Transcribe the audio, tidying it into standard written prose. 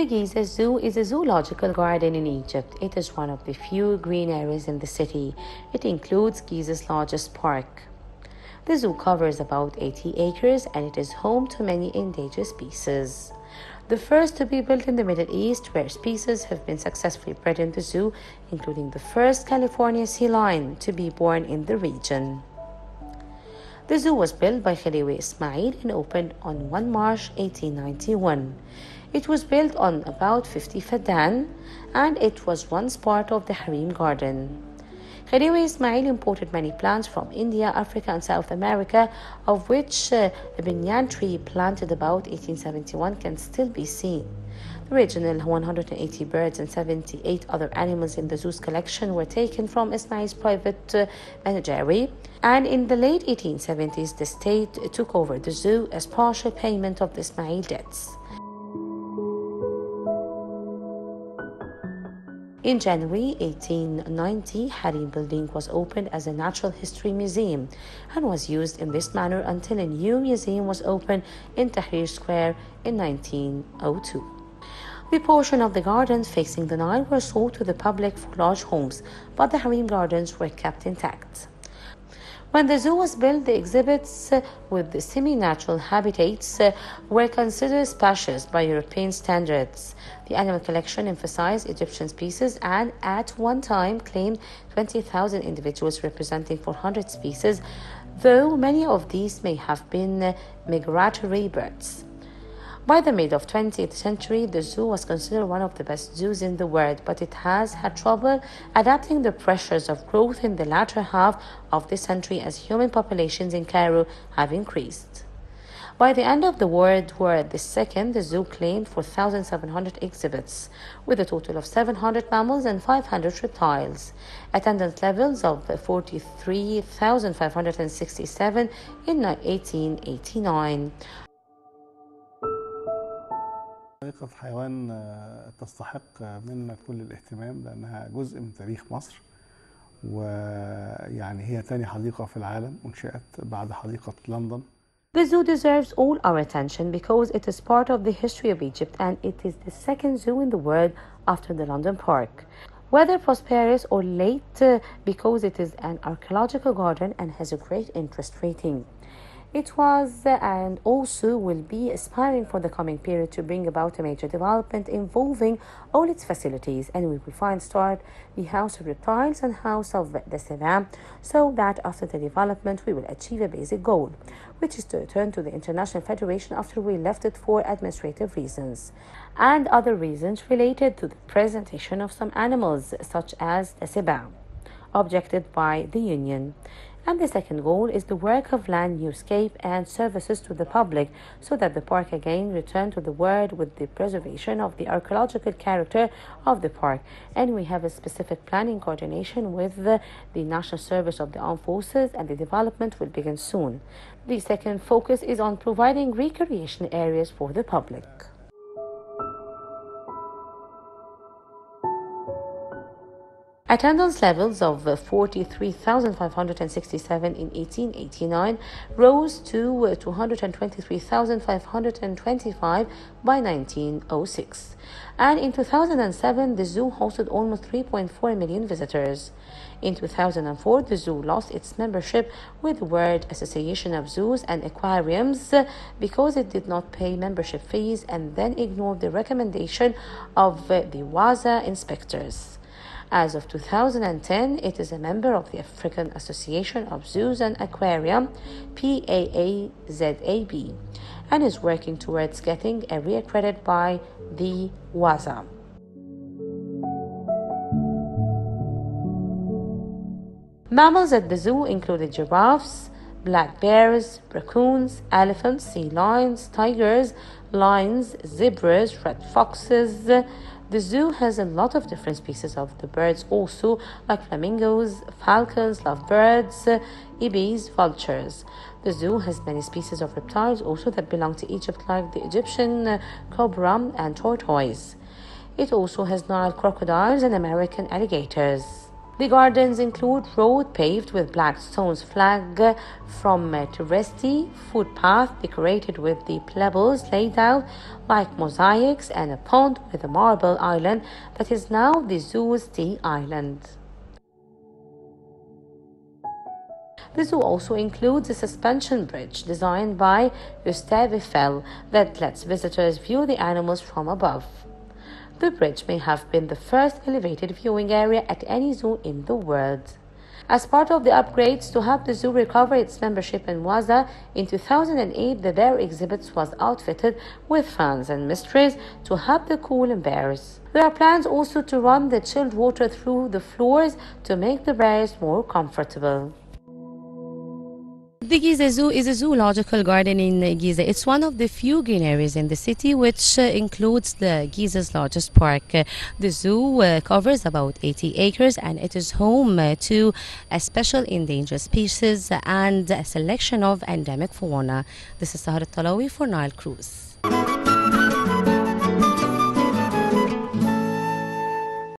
The Giza Zoo is a zoological garden in Egypt. It is one of the few green areas in the city. It includes Giza's largest park. The zoo covers about 80 acres and it is home to many endangered species. The first to be built in the Middle East, where species have been successfully bred in the zoo, including the first California sea lion to be born in the region. The zoo was built by Khedive Ismail and opened on 1 March 1891. It was built on about 50 fadan and it was once part of the Harem Garden. Khedive Ismail imported many plants from India, Africa and South America, of which the banyan tree planted about 1871 can still be seen. The original 180 birds and 78 other animals in the zoo's collection were taken from Ismail's private menagerie, and in the late 1870s the state took over the zoo as partial payment of the Ismail debts. In January 1890, Harem Building was opened as a natural history museum and was used in this manner until a new museum was opened in Tahrir Square in 1902. The portion of the gardens facing the Nile were sold to the public for large homes, but the Harem Gardens were kept intact. When the zoo was built, the exhibits with the semi-natural habitats were considered spacious by European standards. The animal collection emphasized Egyptian species and at one time claimed 20,000 individuals representing 400 species, though many of these may have been migratory birds. By the mid of 20th century, the zoo was considered one of the best zoos in the world, but it has had trouble adapting the pressures of growth in the latter half of the century as human populations in Cairo have increased. By the end of the World War II, the zoo claimed 4,700 exhibits, with a total of 700 mammals and 500 reptiles. Attendance levels of 43,567 in 1889. حديقة حيوان تستحق منا كل الاهتمام لأنها جزء من تاريخ مصر، ويعني هي تاني حديقة في العالم أنشئت بعد حديقة لندن. The zoo deserves all our attention because it is part of the history of Egypt and it is the second zoo in the world after the London Park. Whether prosperous or late, because it is an archaeological garden and has a great interest rating. It was and also will be aspiring for the coming period to bring about a major development involving all its facilities, and we will find start the House of Reptiles and House of the Sevam, so that after the development we will achieve a basic goal, which is to return to the International Federation after we left it for administrative reasons and other reasons related to the presentation of some animals such as the Sevam, objected by the Union. And the second goal is the work of land newscape and services to the public so that the park again return to the world with the preservation of the archaeological character of the park. And we have a specific plan in coordination with the National Service of the Armed Forces, and the development will begin soon. The second focus is on providing recreation areas for the public. Attendance levels of 43,567 in 1889 rose to 223,525 by 1906. And in 2007, the zoo hosted almost 3.4 million visitors. In 2004, the zoo lost its membership with the World Association of Zoos and Aquariums because it did not pay membership fees and then ignored the recommendation of the WAZA inspectors. As of 2010, it is a member of the African Association of Zoos and Aquarium, PAAZAB, and is working towards getting a reaccredited by the WAZA. Mammals at the zoo included giraffes, black bears, raccoons, elephants, sea lions, tigers, lions, zebras, red foxes. The zoo has a lot of different species of the birds also, like flamingos, falcons, lovebirds, ibis, vultures. The zoo has many species of reptiles also that belong to Egypt, like the Egyptian cobra and tortoise. It also has Nile crocodiles and American alligators. The gardens include road paved with black stones, flag from Trieste, footpath decorated with the pebbles laid out like mosaics, and a pond with a marble island that is now the zoo's tea island. The zoo also includes a suspension bridge designed by Gustave Eiffel that lets visitors view the animals from above. The bridge may have been the first elevated viewing area at any zoo in the world. As part of the upgrades to help the zoo recover its membership in Waza, in 2008 the bear exhibits was outfitted with fans and mysteries to help the cool bears. There are plans also to run the chilled water through the floors to make the bears more comfortable. The Giza Zoo is a zoological garden in Giza. It's one of the few green areas in the city, which includes the Giza's largest park. The zoo covers about 80 acres and it is home to a special endangered species and a selection of endemic fauna. This is Sahar Talawi for Nile Cruise.